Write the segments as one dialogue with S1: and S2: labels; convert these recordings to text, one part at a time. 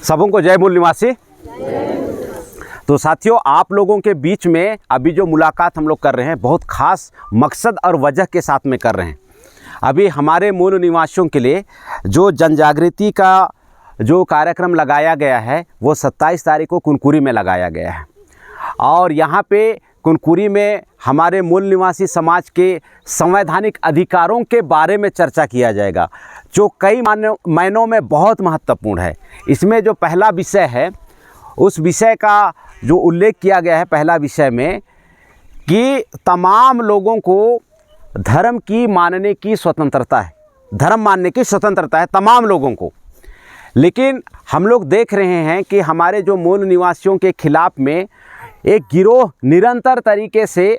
S1: सबों को जय मूल निवासी। तो साथियों, आप लोगों के बीच में अभी जो मुलाकात हम लोग कर रहे हैं बहुत ख़ास मकसद और वजह के साथ में कर रहे हैं। अभी हमारे मूल निवासियों के लिए जो जनजागृति का जो कार्यक्रम लगाया गया है वो 27 तारीख को कुनकुरी में लगाया गया है। और यहाँ पे कुनकुरी में हमारे मूल निवासी समाज के संवैधानिक अधिकारों के बारे में चर्चा किया जाएगा, जो कई मायनों में बहुत महत्वपूर्ण है। इसमें जो पहला विषय है उस विषय का जो उल्लेख किया गया है पहला विषय में कि तमाम लोगों को धर्म की मानने की स्वतंत्रता है, धर्म मानने की स्वतंत्रता है तमाम लोगों को। लेकिन हम लोग देख रहे हैं कि हमारे जो मूल निवासियों के खिलाफ में एक गिरोह निरंतर तरीके से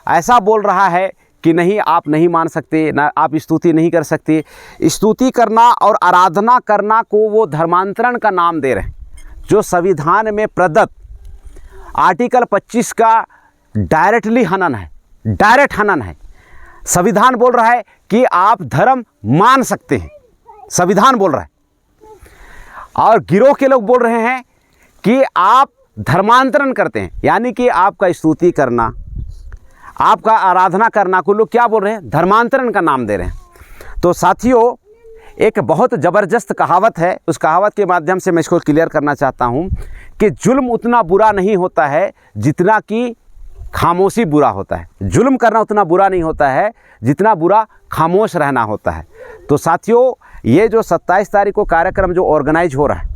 S1: ऐसा बोल रहा है कि नहीं, आप नहीं मान सकते, ना आप स्तुति नहीं कर सकते। स्तुति करना और आराधना करना को वो धर्मांतरण का नाम दे रहे हैं, जो संविधान में प्रदत्त आर्टिकल 25 का डायरेक्टली हनन है, डायरेक्ट हनन है। संविधान बोल रहा है कि आप धर्म मान सकते हैं, संविधान बोल रहा है। और गिरोह के लोग बोल रहे हैं कि आप धर्मांतरण करते हैं, यानी कि आपका स्तुति करना, आपका आराधना करना को लोग क्या बोल रहे हैं, धर्मांतरण का नाम दे रहे हैं। तो साथियों, एक बहुत ज़बरदस्त कहावत है, उस कहावत के माध्यम से मैं इसको क्लियर करना चाहता हूँ कि जुल्म उतना बुरा नहीं होता है जितना कि खामोशी बुरा होता है। जुल्म करना उतना बुरा नहीं होता है जितना बुरा खामोश रहना होता है। तो साथियों, ये जो 27 तारीख को कार्यक्रम जो ऑर्गेनाइज हो रहा है,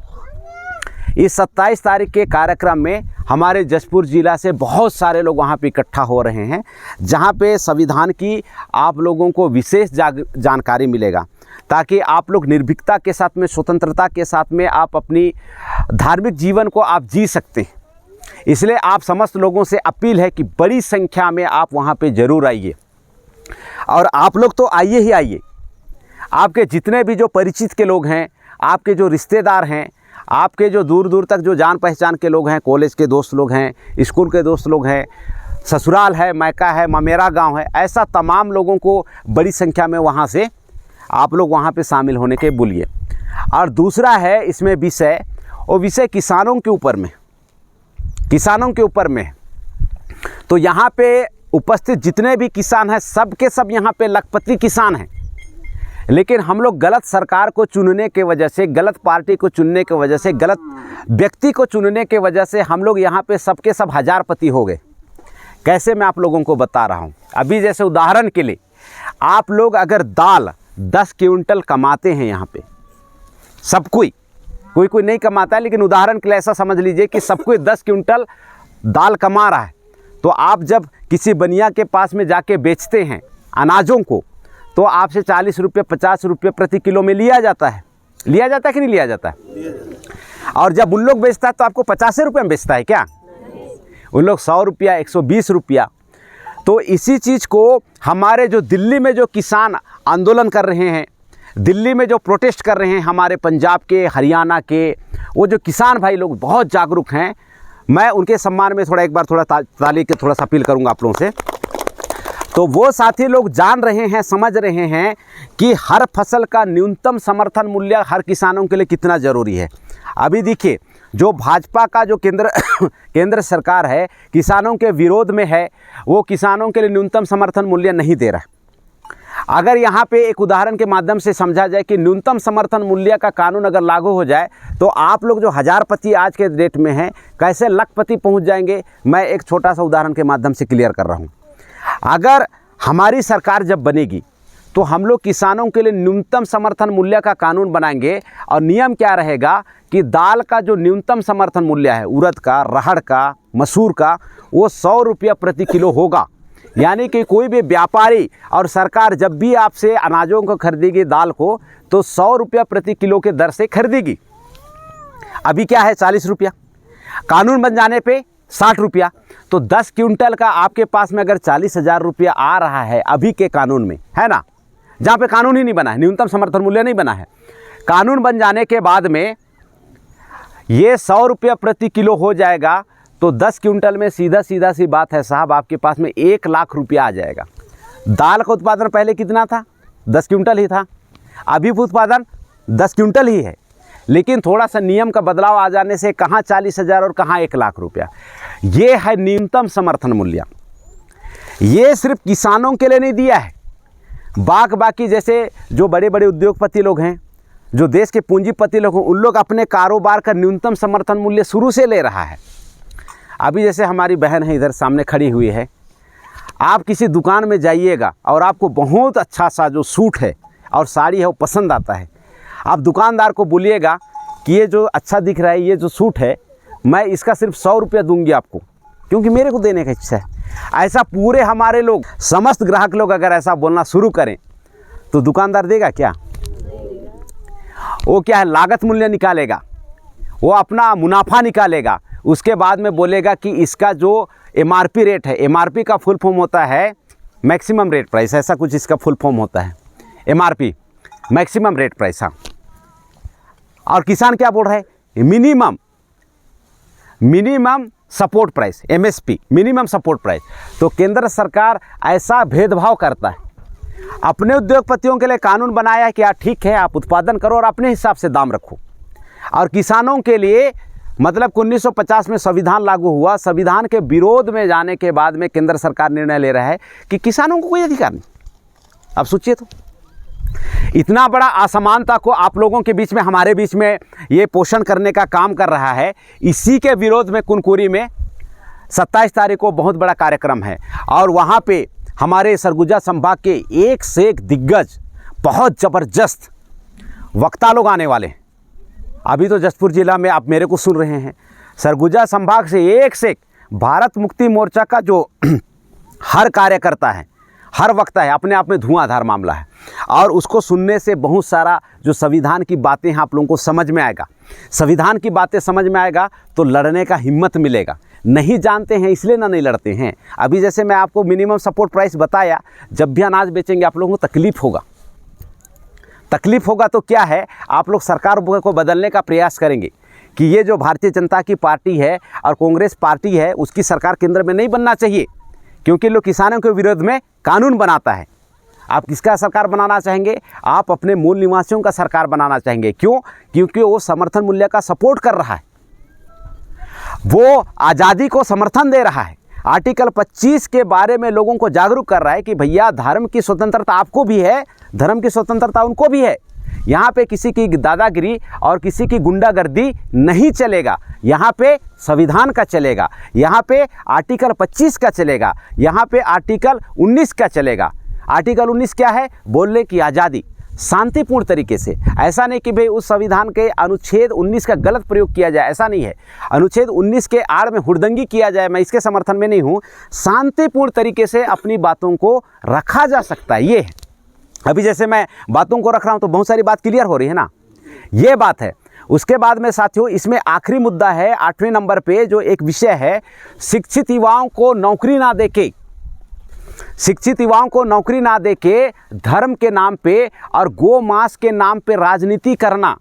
S1: इस 27 तारीख के कार्यक्रम में हमारे जशपुर ज़िला से बहुत सारे लोग वहाँ पे इकट्ठा हो रहे हैं, जहाँ पे संविधान की आप लोगों को विशेष जानकारी मिलेगा, ताकि आप लोग निर्भीकता के साथ में, स्वतंत्रता के साथ में आप अपनी धार्मिक जीवन को आप जी सकते हैं। इसलिए आप समस्त लोगों से अपील है कि बड़ी संख्या में आप वहाँ पे ज़रूर आइए। और आप लोग तो आइए ही आइए, आपके जितने भी जो परिचित के लोग हैं, आपके जो रिश्तेदार हैं, आपके जो दूर दूर तक जो जान पहचान के लोग हैं, कॉलेज के दोस्त लोग हैं, स्कूल के दोस्त लोग हैं, ससुराल है, मायका है, मेरा गांव है, ऐसा तमाम लोगों को बड़ी संख्या में वहाँ से आप लोग वहाँ पे शामिल होने के बोलिए। और दूसरा है इसमें विषय, वो विषय किसानों के ऊपर में, किसानों के ऊपर में। तो यहाँ पे उपस्थित जितने भी किसान हैं सब के सब यहाँ पे लखपति किसान हैं। लेकिन हम लोग गलत सरकार को चुनने के वजह से, गलत पार्टी को चुनने के वजह से, गलत व्यक्ति को चुनने के वजह से हम लोग यहाँ पे सबके सब हजारपति हो गए। कैसे, मैं आप लोगों को बता रहा हूँ। अभी जैसे उदाहरण के लिए, आप लोग अगर दाल 10 क्विंटल कमाते हैं यहाँ पे, सब कोई नहीं कमाता है, लेकिन उदाहरण के लिए ऐसा समझ लीजिए कि सब कोई 10 क्विंटल दाल कमा रहा है। तो आप जब किसी बनिया के पास में जाके बेचते हैं अनाजों को, तो आपसे 40 रुपये 50 रुपये प्रति किलो में लिया जाता है। लिया जाता है कि नहीं लिया जाता है? और जब उन लोग बेचता है तो आपको 50 रुपये में बेचता है क्या? उन लोग 100 रुपया 120 रुपया। तो इसी चीज़ को हमारे जो दिल्ली में जो किसान आंदोलन कर रहे हैं, दिल्ली में जो प्रोटेस्ट कर रहे हैं, हमारे पंजाब के, हरियाणा के वो जो किसान भाई लोग बहुत जागरूक हैं, मैं उनके सम्मान में एक बार ताली के थोड़ा सा अपील करूँगा आप लोगों से। तो वो साथी लोग जान रहे हैं, समझ रहे हैं कि हर फसल का न्यूनतम समर्थन मूल्य हर किसानों के लिए कितना ज़रूरी है। अभी देखिए, जो भाजपा का जो केंद्र सरकार है किसानों के विरोध में है, वो किसानों के लिए न्यूनतम समर्थन मूल्य नहीं दे रहा है। अगर यहाँ पे एक उदाहरण के माध्यम से समझा जाए कि न्यूनतम समर्थन मूल्य का कानून अगर लागू हो जाए तो आप लोग जो हजारपति आज के डेट में हैं कैसे लखपति पहुँच जाएंगे, मैं एक छोटा सा उदाहरण के माध्यम से क्लियर कर रहा हूँ। अगर हमारी सरकार जब बनेगी तो हम लोग किसानों के लिए न्यूनतम समर्थन मूल्य का कानून बनाएंगे। और नियम क्या रहेगा कि दाल का जो न्यूनतम समर्थन मूल्य है, उड़द का, राहड़ का, मसूर का, वो 100 रुपया प्रति किलो होगा। यानी कि कोई भी व्यापारी और सरकार जब भी आपसे अनाजों को खरीदेगी, दाल को, तो 100 रुपया प्रति किलो के दर से खरीदेगी। अभी क्या है, 40 रुपया, कानून बन जाने पे 60 रुपया। तो 10 क्विंटल का आपके पास में अगर 40,000 रुपया आ रहा है अभी के कानून में, है ना, जहाँ पे कानून ही नहीं बना है, न्यूनतम समर्थन मूल्य नहीं बना है, कानून बन जाने के बाद में ये 100 रुपया प्रति किलो हो जाएगा। तो 10 क्विंटल में सीधा सी बात है साहब, आपके पास में 1 लाख रुपया आ जाएगा। दाल का उत्पादन पहले कितना था? 10 क्विंटल ही था। अभी उत्पादन 10 क्विंटल ही है, लेकिन थोड़ा सा नियम का बदलाव आ जाने से कहाँ 40,000 और कहाँ 1 लाख रुपया। ये है न्यूनतम समर्थन मूल्य। ये सिर्फ किसानों के लिए नहीं दिया है, बाकी जैसे जो बड़े बड़े उद्योगपति लोग हैं, जो देश के पूंजीपति लोग हैं, उन लोग अपने कारोबार का न्यूनतम समर्थन मूल्य शुरू से ले रहा है। अभी जैसे हमारी बहन है इधर सामने खड़ी हुई है, आप किसी दुकान में जाइएगा और आपको बहुत अच्छा सा जो सूट है और साड़ी है वो पसंद आता है, आप दुकानदार को बोलिएगा कि ये जो अच्छा दिख रहा है, ये जो सूट है, मैं इसका सिर्फ 100 रुपया दूंगी आपको, क्योंकि मेरे को देने का इच्छा है। ऐसा पूरे हमारे लोग, समस्त ग्राहक लोग अगर ऐसा बोलना शुरू करें तो दुकानदार देगा क्या? वो क्या है, लागत मूल्य निकालेगा, वो अपना मुनाफा निकालेगा, उसके बाद में बोलेगा कि इसका जो MRP रेट है, MRP का फुल फॉर्म होता है मैक्सिमम रेट प्राइस, ऐसा कुछ इसका फुल फॉर्म होता है, MRP मैक्सिमम रेट प्राइस। हाँ, और किसान क्या बोल रहा है, minimum support price, MSP minimum support price. तो केंद्र सरकार ऐसा भेदभाव करता है। अपने उद्योगपतियों के लिए कानून बनाया है कि यार ठीक है, आप उत्पादन करो और अपने हिसाब से दाम रखो, और किसानों के लिए मतलब 1950 में संविधान लागू हुआ, संविधान के विरोध में जाने के बाद में केंद्र सरकार निर्णय ले रहा है कि किसानों को कोई अधिकार नहीं। अब सोचिए तो, इतना बड़ा असमानता को आप लोगों के बीच में, हमारे बीच में ये पोषण करने का काम कर रहा है। इसी के विरोध में कुनकुरी में 27 तारीख को बहुत बड़ा कार्यक्रम है, और वहाँ पे हमारे सरगुजा संभाग के एक से एक दिग्गज, बहुत ज़बरदस्त वक्ता लोग आने वाले हैं। अभी तो जशपुर जिला में आप मेरे को सुन रहे हैं, सरगुजा संभाग से एक से एक भारत मुक्ति मोर्चा का जो हर कार्यकर्ता है, हर वक्ता है, अपने आप में धुआंधार मामला है। और उसको सुनने से बहुत सारा जो संविधान की बातें हैं आप लोगों को समझ में आएगा। संविधान की बातें समझ में आएगा तो लड़ने का हिम्मत मिलेगा। नहीं जानते हैं इसलिए ना नहीं लड़ते हैं। अभी जैसे मैं आपको मिनिमम सपोर्ट प्राइस बताया, जब भी अनाज बेचेंगे आप लोगों को तकलीफ़ होगा तो क्या है, आप लोग सरकार को बदलने का प्रयास करेंगे कि ये जो भारतीय जनता की पार्टी है और कांग्रेस पार्टी है, उसकी सरकार केंद्र में नहीं बनना चाहिए, क्योंकि लोग किसानों के विरोध में कानून बनाता है। आप किसका सरकार बनाना चाहेंगे? आप अपने मूल निवासियों का सरकार बनाना चाहेंगे। क्यों? क्योंकि वो समर्थन मूल्य का सपोर्ट कर रहा है, वो आज़ादी को समर्थन दे रहा है, आर्टिकल 25 के बारे में लोगों को जागरूक कर रहा है कि भैया धर्म की स्वतंत्रता आपको भी है, धर्म की स्वतंत्रता उनको भी है। यहाँ पे किसी की दादागिरी और किसी की गुंडागर्दी नहीं चलेगा। यहाँ पे संविधान का चलेगा, यहाँ पे आर्टिकल 25 का चलेगा, यहाँ पे आर्टिकल 19 का चलेगा। आर्टिकल 19 क्या है? बोलने की आज़ादी, शांतिपूर्ण तरीके से। ऐसा नहीं कि भाई उस संविधान के अनुच्छेद 19 का गलत प्रयोग किया जाए, ऐसा नहीं है। अनुच्छेद 19 के आड़ में हुड़दंगी किया जाए, मैं इसके समर्थन में नहीं हूँ। शांतिपूर्ण तरीके से अपनी बातों को रखा जा सकता है, ये है। अभी जैसे मैं बातों को रख रहा हूँ तो बहुत सारी बात क्लियर हो रही है ना, ये बात है। उसके बाद में साथियों इसमें आखिरी मुद्दा है 8वें नंबर पे, जो एक विषय है, शिक्षित युवाओं को नौकरी ना देके, शिक्षित युवाओं को नौकरी ना देके धर्म के नाम पे और गौ मांस के नाम पे राजनीति करना,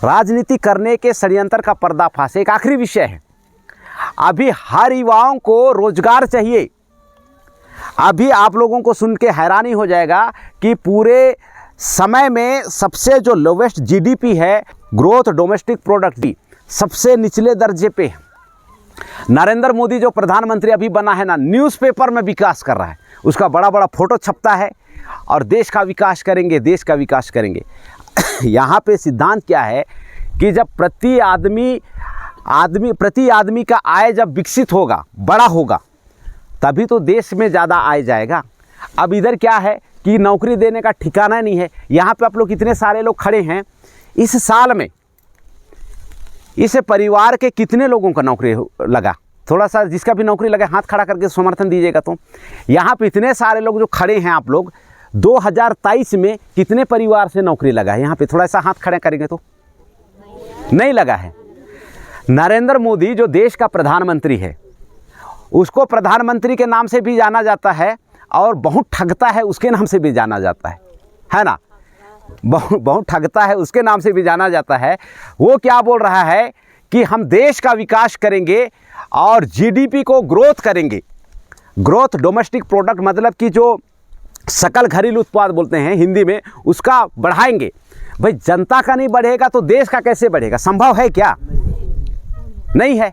S1: राजनीति करने के षड्यंत्र का पर्दाफाश एक आखिरी विषय है। अभी हर युवाओं को रोजगार चाहिए। अभी आप लोगों को सुन के हैरानी हो जाएगा कि पूरे समय में सबसे जो लोवेस्ट जीडीपी है, ग्रोथ डोमेस्टिक प्रोडक्ट की सबसे निचले दर्जे पे है। नरेंद्र मोदी जो प्रधानमंत्री अभी बना है ना, न्यूज़पेपर में विकास कर रहा है, उसका बड़ा बड़ा फोटो छपता है और देश का विकास करेंगे, देश का विकास करेंगे। यहाँ पे सिद्धांत क्या है कि जब प्रति आदमी का आय जब विकसित होगा, बड़ा होगा, तभी तो देश में ज़्यादा आय जाएगा। अब इधर क्या है कि नौकरी देने का ठिकाना नहीं है। यहाँ पे आप लोग कितने सारे लोग खड़े हैं, इस साल में इस परिवार के कितने लोगों का नौकरी लगा? थोड़ा सा जिसका भी नौकरी लगा हाथ खड़ा करके समर्थन दीजिएगा। तो यहाँ पे इतने सारे लोग जो खड़े हैं, आप लोग 2023 में कितने परिवार से नौकरी लगा है? यहाँ पे थोड़ा सा हाथ खड़े करेंगे तो नहीं लगा है। नरेंद्र मोदी जो देश का प्रधानमंत्री है, उसको प्रधानमंत्री के नाम से भी जाना जाता है और बहुत ठगता है उसके नाम से भी जाना जाता है ना, बहुत ठगता है उसके नाम से भी जाना जाता है। वो क्या बोल रहा है कि हम देश का विकास करेंगे और जीडीपी को ग्रोथ करेंगे। ग्रोथ डोमेस्टिक प्रोडक्ट मतलब कि जो सकल घरेलू उत्पाद बोलते हैं हिंदी में, उसका बढ़ाएंगे। भाई जनता का नहीं बढ़ेगा तो देश का कैसे बढ़ेगा? संभव है क्या? नहीं है।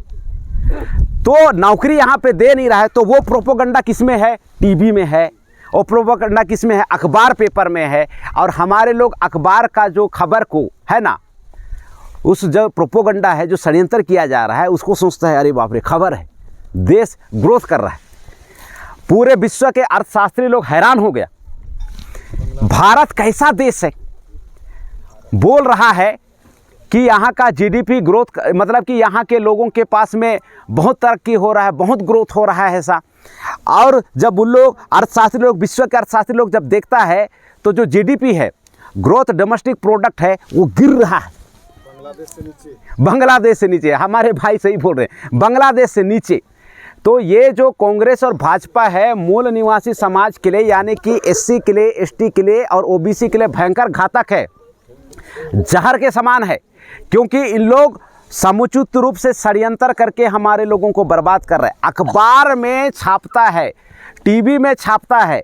S1: तो नौकरी यहाँ पे दे नहीं रहा है, तो वो प्रोपोगंडा किस में है? टीवी में है। और प्रोपोगंडा किस में है? अखबार पेपर में है। और हमारे लोग अखबार का जो खबर को है ना, उस जो प्रोपोगंडा है, जो षड्यंत्र किया जा रहा है, उसको सोचता है अरे बाप रे खबर है, देश ग्रोथ कर रहा है। पूरे विश्व के अर्थशास्त्री लोग हैरान हो गया, भारत कैसा देश है। बोल रहा है कि यहाँ का जीडीपी ग्रोथ, मतलब कि यहाँ के लोगों के पास में बहुत तरक्की हो रहा है, बहुत ग्रोथ हो रहा है ऐसा। और जब उन लोग अर्थशास्त्री लोग, विश्व के अर्थशास्त्री लोग जब देखता है तो जो जीडीपी है, ग्रोथ डोमेस्टिक प्रोडक्ट है, वो गिर रहा है बांग्लादेश से नीचे। हमारे भाई सही बोल रहे हैं, बांग्लादेश से नीचे। तो ये जो कांग्रेस और भाजपा है, मूल निवासी समाज के लिए, यानी कि एससी के लिए, एसटी के लिए और ओबीसी के लिए भयंकर घातक है, जहर के समान है। क्योंकि इन लोग समुचित रूप से षड्यंत्र करके हमारे लोगों को बर्बाद कर रहे हैं। अखबार में छापता है, टीवी में छापता है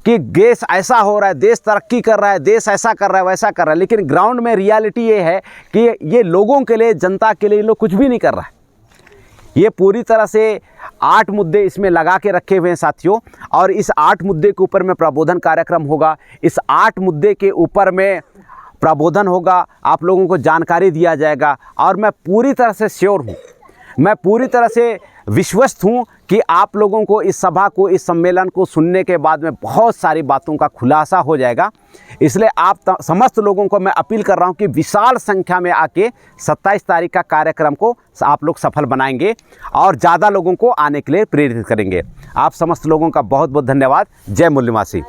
S1: कि देश ऐसा हो रहा है, देश तरक्की कर रहा है, देश ऐसा कर रहा है, वैसा कर रहा है, लेकिन ग्राउंड में रियलिटी ये है कि ये लोगों के लिए, जनता के लिए ये लोग कुछ भी नहीं कर रहा है। ये पूरी तरह से 8 मुद्दे इसमें लगा के रखे हुए हैं साथियों, और इस 8 मुद्दे के ऊपर में प्रबोधन कार्यक्रम होगा। इस 8 मुद्दे के ऊपर में प्रबोधन होगा, आप लोगों को जानकारी दिया जाएगा। और मैं पूरी तरह से श्योर हूँ, मैं पूरी तरह से विश्वस्त हूँ कि आप लोगों को इस सभा को, इस सम्मेलन को सुनने के बाद में बहुत सारी बातों का खुलासा हो जाएगा। इसलिए आप समस्त लोगों को मैं अपील कर रहा हूँ कि विशाल संख्या में आके 27 तारीख का कार्यक्रम को आप लोग सफल बनाएंगे और ज़्यादा लोगों को आने के लिए प्रेरित करेंगे। आप समस्त लोगों का बहुत बहुत धन्यवाद। जय मूल निवासी।